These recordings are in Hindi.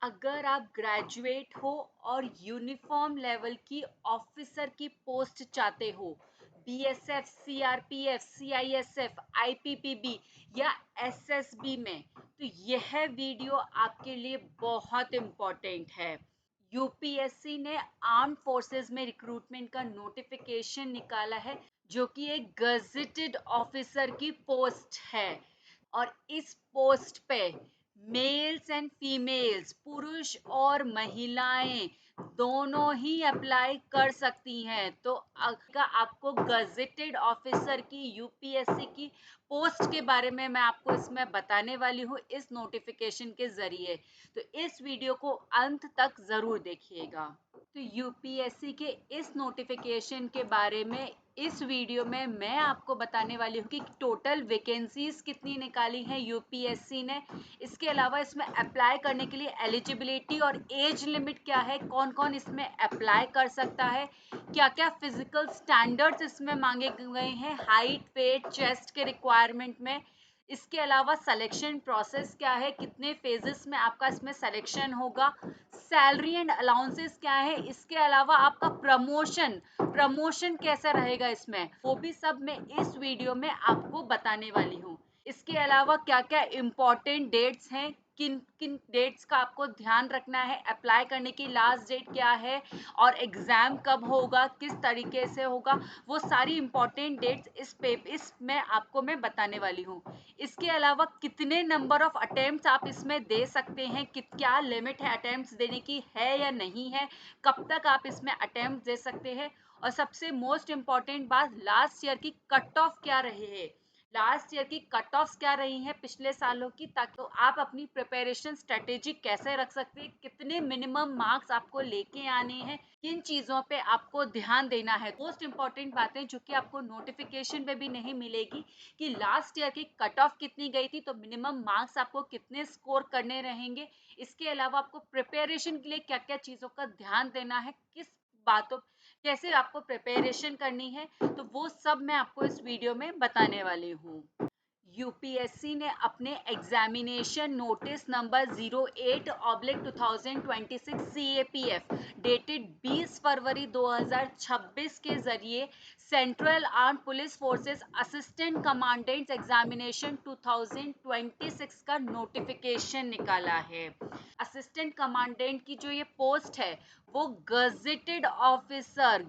अगर आप ग्रेजुएट हो और यूनिफॉर्म लेवल की ऑफिसर की पोस्ट चाहते हो, बीएसएफ, सीआरपीएफ, सीआईएसएफ, आईपीपीबी या एसएसबी में, तो यह वीडियो आपके लिए बहुत इम्पोर्टेंट है। यूपीएससी ने आर्म्ड फोर्सेस में रिक्रूटमेंट का नोटिफिकेशन निकाला है, जो कि एक गजेटेड ऑफिसर की पोस्ट है। और इस पोस्ट पे मेल्स एंड फीमेल्स, पुरुष और महिलाएं दोनों ही अप्लाई कर सकती हैं। तो अगर आपको गजेटेड ऑफिसर की यूपीएससी की पोस्ट के बारे में मैं आपको इसमें बताने वाली हूँ इस नोटिफिकेशन के जरिए, तो इस वीडियो को अंत तक जरूर देखिएगा। तो यूपीएससी के इस नोटिफिकेशन के बारे में इस वीडियो में मैं आपको बताने वाली हूँ कि टोटल वैकेंसीज कितनी निकाली हैं यूपीएससी ने। इसके अलावा इसमें अप्लाई करने के लिए एलिजिबिलिटी और एज लिमिट क्या है, कौन कौन इसमें अप्लाई कर सकता है, क्या क्या फिजिकल स्टैंडर्ड्स इसमें मांगे गए हैं हाइट, वेट, चेस्ट के रिक्वायरमेंट में। इसके अलावा सिलेक्शन प्रोसेस क्या है, कितने फेजेस में आपका इसमें सिलेक्शन होगा, सैलरी एंड अलाउंसेस क्या है, इसके अलावा आपका प्रमोशन कैसा रहेगा इसमें, वो भी सब मैं इस वीडियो में आपको बताने वाली हूँ। इसके अलावा क्या क्या इम्पोर्टेंट डेट्स हैं, किन किन डेट्स का आपको ध्यान रखना है, अप्लाई करने की लास्ट डेट क्या है और एग्ज़ाम कब होगा, किस तरीके से होगा, वो सारी इम्पोर्टेंट डेट्स इसमें आपको मैं बताने वाली हूँ। इसके अलावा कितने नंबर ऑफ अटेम्प्ट्स आप इसमें दे सकते हैं, क्या लिमिट है अटेम्प्ट्स देने की है या नहीं है, कब तक आप इसमें अटेम्प्ट दे सकते हैं, और सबसे मोस्ट इम्पॉर्टेंट बात, लास्ट ईयर की कट ऑफ क्या रही है, लास्ट ईयर की कट ऑफ्स क्या रही हैं पिछले सालों की, ताकि तो आप अपनी प्रिपरेशन स्ट्रेटेजी कैसे रख सकते हैं, कितने मिनिमम मार्क्स आपको लेके आने हैं, किन चीज़ों पे आपको ध्यान देना है। मोस्ट इंपॉर्टेंट बातें जो कि आपको नोटिफिकेशन पे भी नहीं मिलेगी कि लास्ट ईयर की कट ऑफ कितनी गई थी, तो मिनिमम मार्क्स आपको कितने स्कोर करने रहेंगे। इसके अलावा आपको प्रिपरेशन के लिए क्या क्या चीज़ों का ध्यान देना है, किस बातों, कैसे आपको प्रिपरेशन करनी है, तो वो सब मैं आपको इस वीडियो में बताने वाली हूँ। यूपीएससी ने अपने examination notice number 08/2026 CAPF dated 20 फरवरी 2026 के जरिए central arm police forces assistant commandants examination 2026 का नोटिफिकेशन निकाला है। असिस्टेंट कमांडेंट की जो ये पोस्ट है वो गजेटेड ऑफिसर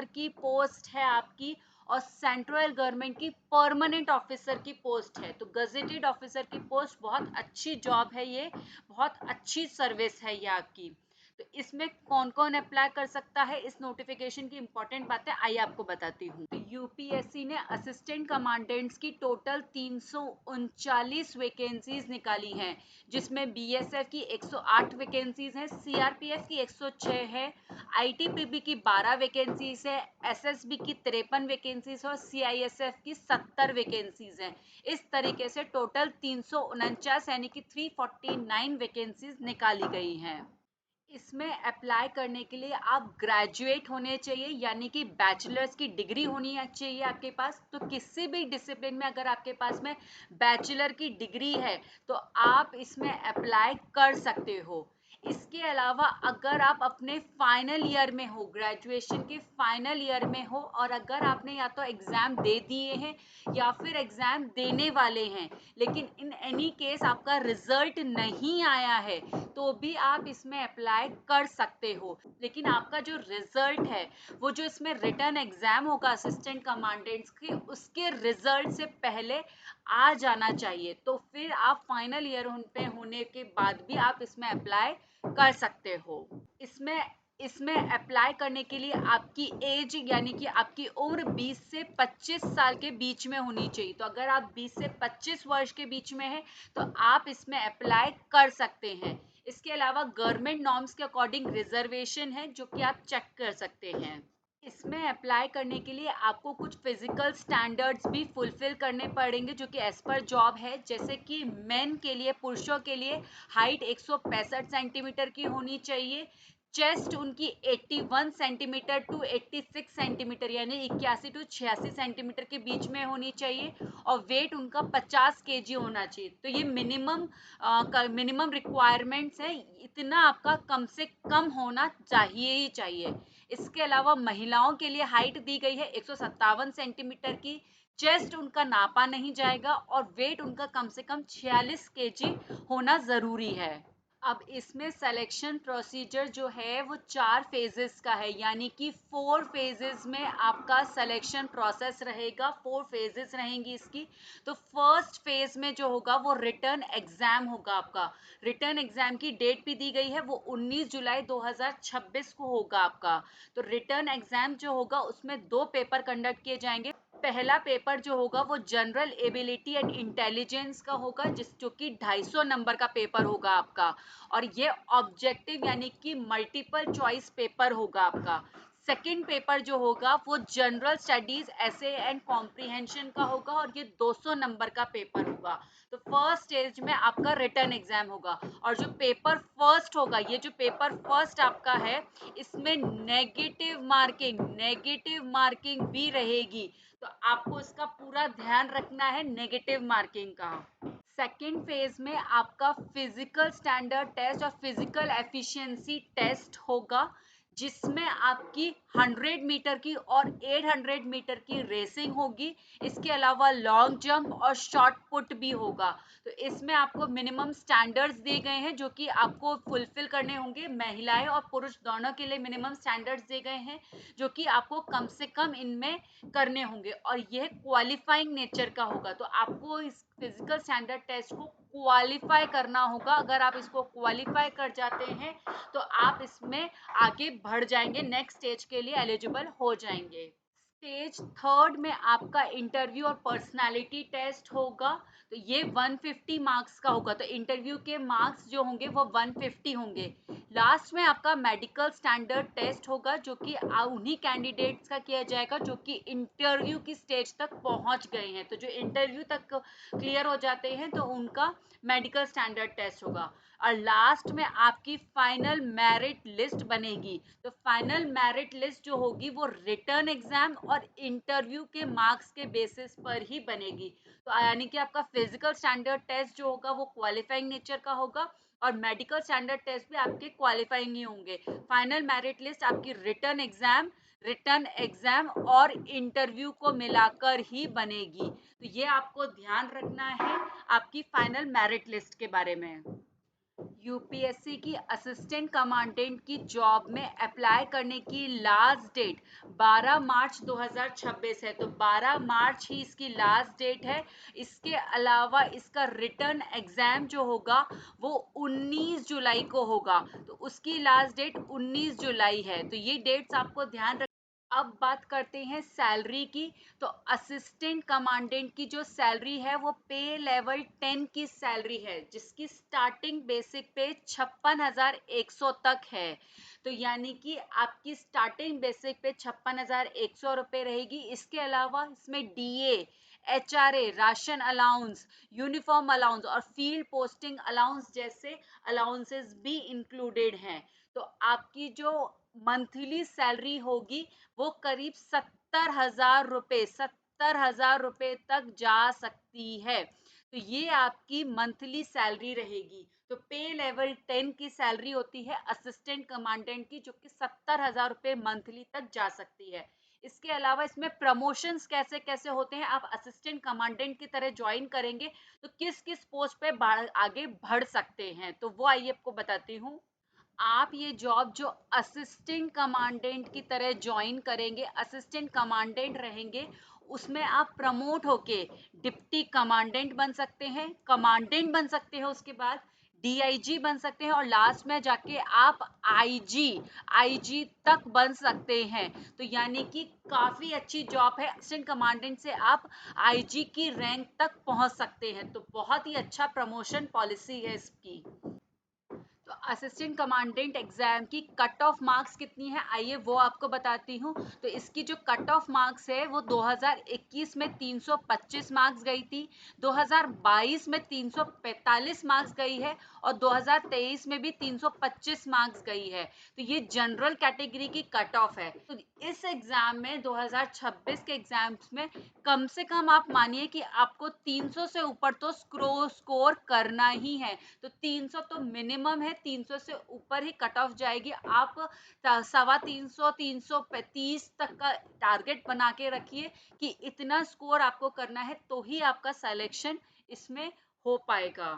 की पोस्ट है आपकी, और सेंट्रल गवर्नमेंट की परमानेंट ऑफिसर की पोस्ट है। तो गजेटेड ऑफिसर की पोस्ट बहुत अच्छी जॉब है, ये बहुत अच्छी सर्विस है ये आपकी। तो इसमें कौन कौन अप्लाई कर सकता है, इस नोटिफिकेशन की इंपॉर्टेंट बातें आइए आपको बताती हूँ। तो यूपीएससी ने असिस्टेंट कमांडेंट्स की टोटल 339 वैकेंसीज निकाली हैं, जिसमें बीएसएफ की 108 वैकेंसीज हैं, सीआरपीएफ की 106 है, आईटीबीपी की 12 वैकेंसीज है, एसएसबी की 53 वैकेंसीज और सीआईएसएफ की 70 वैकेंसीज हैं। इस तरीके से टोटल 349 यानी कि 349 वैकेंसीज निकाली गई हैं। इसमें अप्लाई करने के लिए आप ग्रेजुएट होने चाहिए, यानी कि बैचलर्स की डिग्री होनी चाहिए आपके पास। तो किसी भी डिसिप्लिन में अगर आपके पास में बैचलर की डिग्री है तो आप इसमें अप्लाई कर सकते हो। इसके अलावा अगर आप अपने फाइनल ईयर में हो, ग्रेजुएशन के फाइनल ईयर में हो, और अगर आपने या तो एग्ज़ाम दे दिए हैं या फिर एग्ज़ाम देने वाले हैं, लेकिन इन एनी केस आपका रिजल्ट नहीं आया है, तो भी आप इसमें अप्लाई कर सकते हो। लेकिन आपका जो रिजल्ट है, वो जो इसमें रिटन एग्ज़ाम होगा असिस्टेंट कमांडेंट्स की, उसके रिजल्ट से पहले आ जाना चाहिए। तो फिर आप फाइनल ईयर पे होने के बाद भी आप इसमें अप्लाई कर सकते हो। इसमें इसमें अप्लाई करने के लिए आपकी एज यानी कि आपकी उम्र 20 से 25 साल के बीच में होनी चाहिए। तो अगर आप 20 से 25 वर्ष के बीच में हैं तो आप इसमें अप्लाई कर सकते हैं। इसके अलावा गवर्नमेंट नॉर्म्स के अकॉर्डिंग रिजर्वेशन है, जो कि आप चेक कर सकते हैं। इसमें अप्लाई करने के लिए आपको कुछ फिजिकल स्टैंडर्ड्स भी फुलफिल करने पड़ेंगे, जो कि एज पर जॉब है। जैसे कि मेन के लिए, पुरुषों के लिए हाइट 165 सेंटीमीटर की होनी चाहिए, चेस्ट उनकी 81 सेंटीमीटर टू 86 सेंटीमीटर यानी 81 टू 86 सेंटीमीटर के बीच में होनी चाहिए और वेट उनका 50 केजी होना चाहिए। तो ये मिनिमम रिक्वायरमेंट्स है, इतना आपका कम से कम होना चाहिए ही चाहिए। इसके अलावा महिलाओं के लिए हाइट दी गई है 157 सेंटीमीटर की, चेस्ट उनका नापा नहीं जाएगा और वेट उनका कम से कम 46 केजी होना ज़रूरी है। अब इसमें सिलेक्शन प्रोसीजर जो है वो 4 फेजेस का है, यानी कि 4 फेजेस में आपका सिलेक्शन प्रोसेस रहेगा, 4 फेजेस रहेंगी इसकी। तो फर्स्ट फेज में जो होगा वो रिटर्न एग्जाम होगा आपका। रिटर्न एग्जाम की डेट भी दी गई है, वो 19 जुलाई 2026 को होगा आपका। तो रिटर्न एग्जाम जो होगा उसमें 2 पेपर कंडक्ट किए जाएंगे। पहला पेपर जो होगा वो जनरल एबिलिटी एंड इंटेलिजेंस का होगा, जो कि 250 नंबर का पेपर होगा आपका। और ये ऑब्जेक्टिव यानी कि मल्टीपल चॉइस पेपर होगा आपका। सेकेंड पेपर जो होगा वो जनरल स्टडीज ऐसे एंड कॉम्प्रिहेंशन का होगा और ये 200 नंबर का पेपर होगा। तो फर्स्ट स्टेज में आपका रिटर्न एग्जाम होगा। और जो पेपर फर्स्ट होगा, ये जो पेपर फर्स्ट आपका है, इसमें नेगेटिव मार्किंग भी रहेगी। तो आपको इसका पूरा ध्यान रखना है नेगेटिव मार्किंग का। सेकेंड फेज में आपका फिजिकल स्टैंडर्ड टेस्ट और फिजिकल एफिशिएंसी टेस्ट होगा, जिसमें आपकी 100 मीटर की और 800 मीटर की रेसिंग होगी। इसके अलावा लॉन्ग जंप और शॉर्ट पुट भी होगा। तो इसमें आपको मिनिमम स्टैंडर्ड्स दिए गए हैं जो कि आपको फुलफिल करने होंगे। महिलाएं और पुरुष दोनों के लिए मिनिमम स्टैंडर्ड्स दिए गए हैं जो कि आपको कम से कम इनमें करने होंगे और यह क्वालिफाइंग नेचर का होगा। तो आपको इस फिजिकल स्टैंडर्ड टेस्ट को क्वालिफाई करना होगा। अगर आप इसको क्वालिफाई कर जाते हैं तो आप इसमें आगे बढ़ जाएंगे, नेक्स्ट स्टेज के लिए एलिजिबल हो जाएंगे। स्टेज थर्ड में आपका इंटरव्यू और पर्सनालिटी टेस्ट होगा। तो ये 150 मार्क्स का होगा। तो इंटरव्यू के मार्क्स जो होंगे वो 150 होंगे। लास्ट में आपका मेडिकल स्टैंडर्ड टेस्ट होगा जो कि उन्हीं कैंडिडेट्स का किया जाएगा जो कि इंटरव्यू की स्टेज तक पहुंच गए हैं। तो जो इंटरव्यू तक क्लियर हो जाते हैं तो उनका मेडिकल स्टैंडर्ड टेस्ट होगा। और लास्ट में आपकी फाइनल मेरिट लिस्ट बनेगी। तो फाइनल मेरिट लिस्ट जो होगी वो रिटर्न एग्जाम और इंटरव्यू के मार्क्स के बेसिस पर ही बनेगी। तो यानी कि आपका फिजिकल स्टैंडर्ड टेस्ट जो होगा वो क्वालिफाइंग नेचर का होगा और मेडिकल स्टैंडर्ड टेस्ट भी आपके क्वालिफाइंग ही होंगे। फाइनल मेरिट लिस्ट आपकी रिटर्न एग्जाम और इंटरव्यू को मिलाकर ही बनेगी। तो ये आपको ध्यान रखना है आपकी फाइनल मेरिट लिस्ट के बारे में। यूपीएससी की असिस्टेंट कमांडेंट की जॉब में अप्लाई करने की लास्ट डेट 12 मार्च 2026 है। तो 12 मार्च ही इसकी लास्ट डेट है। इसके अलावा इसका रिटर्न एग्जाम जो होगा वो 19 जुलाई को होगा। तो उसकी लास्ट डेट 19 जुलाई है। तो ये डेट्स आपको ध्यान रख। अब बात करते हैं सैलरी की। तो असिस्टेंट कमांडेंट की जो सैलरी है वो पे लेवल 10 की सैलरी है, जिसकी स्टार्टिंग बेसिक पे 56,100 तक है। तो यानी कि आपकी स्टार्टिंग बेसिक पे 56,100 रुपये रहेगी। इसके अलावा इसमें DA, HRA, ration allowance, uniform allowance और फील्ड पोस्टिंग अलाउंस जैसे अलाउंसेस भी इंक्लूडेड हैं। तो आपकी जो मंथली सैलरी होगी वो करीब 70,000 रुपये तक जा सकती है। तो ये आपकी मंथली सैलरी रहेगी। तो पे लेवल 10 की सैलरी होती है असिस्टेंट कमांडेंट की, जो कि 70,000 रुपये मंथली तक जा सकती है। इसके अलावा इसमें प्रमोशंस कैसे कैसे होते हैं, आप असिस्टेंट कमांडेंट की तरह ज्वाइन करेंगे तो किस किस पोस्ट पे आगे बढ़ सकते हैं, तो वो आइए आपको बताती हूँ। आप ये जॉब जो असिस्टेंट कमांडेंट की तरह ज्वाइन करेंगे, असिस्टेंट कमांडेंट रहेंगे, उसमें आप प्रमोट होके डिप्टी कमांडेंट बन सकते हैं, कमांडेंट बन सकते हैं, उसके बाद डीआईजी बन सकते हैं और लास्ट में जाके आप आईजी तक बन सकते हैं। तो यानी कि काफी अच्छी जॉब है। असिस्टेंट कमांडेंट से आप आईजी की रैंक तक पहुंच सकते हैं। तो बहुत ही अच्छा प्रमोशन पॉलिसी है इसकी। तो असिस्टेंट कमांडेंट एग्जाम की कट ऑफ मार्क्स कितनी है, आइए वो आपको बताती हूँ। तो इसकी जो कट ऑफ मार्क्स है वो 2021 में 325 मार्क्स गई थी, 2022 में 345 मार्क्स गई है और 2023 में भी 325 मार्क्स गई है। तो ये जनरल कैटेगरी की कट ऑफ है। तो इस एग्जाम में 2026 के एग्जाम्स में कम से कम आप मानिए कि आपको 300 से ऊपर तो स्कोर करना ही है। तो 300 तो मिनिमम है, 300 से ऊपर ही कट ऑफ जाएगी। आप 350 330 तक का टारगेट बना के रखिए कि इतना स्कोर आपको करना है तो ही आपका सिलेक्शन इसमें हो पाएगा।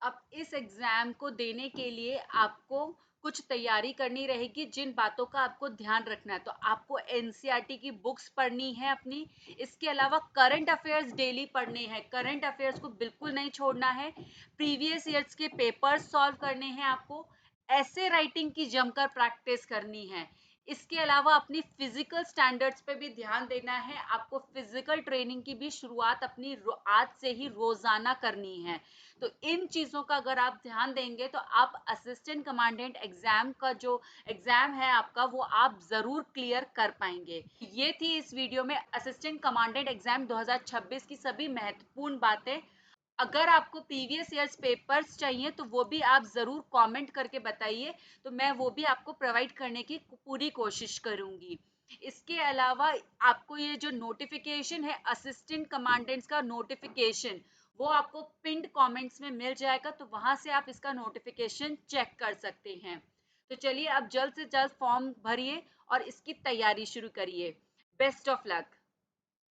अब इस एग्जाम को देने के लिए आपको कुछ तैयारी करनी रहेगी, जिन बातों का आपको ध्यान रखना है। तो आपको एनसीईआरटी की बुक्स पढ़नी है अपनी, इसके अलावा करंट अफेयर्स डेली पढ़ने हैं, करंट अफेयर्स को बिल्कुल नहीं छोड़ना है, प्रीवियस ईयर्स के पेपर्स सॉल्व करने हैं आपको, ऐसे राइटिंग की जमकर प्रैक्टिस करनी है। इसके अलावा अपनी फिजिकल स्टैंडर्ड्स पे भी ध्यान देना है। आपको फिजिकल ट्रेनिंग की भी शुरुआत अपनी आज से ही रोजाना करनी है। तो इन चीज़ों का अगर आप ध्यान देंगे तो आप असिस्टेंट कमांडेंट एग्जाम का जो एग्जाम है आपका वो आप ज़रूर क्लियर कर पाएंगे। ये थी इस वीडियो में असिस्टेंट कमांडेंट एग्जाम 2026 की सभी महत्वपूर्ण बातें। अगर आपको प्रीवियस ईयर्स पेपर्स चाहिए तो वो भी आप ज़रूर कमेंट करके बताइए, तो मैं वो भी आपको प्रोवाइड करने की पूरी कोशिश करूँगी। इसके अलावा आपको ये जो नोटिफिकेशन है असिस्टेंट कमांडेंट्स का नोटिफिकेशन, वो आपको पिंड कमेंट्स में मिल जाएगा, तो वहाँ से आप इसका नोटिफिकेशन चेक कर सकते हैं। तो चलिए अब जल्द से जल्द फॉर्म भरिए और इसकी तैयारी शुरू करिए। Best of luck.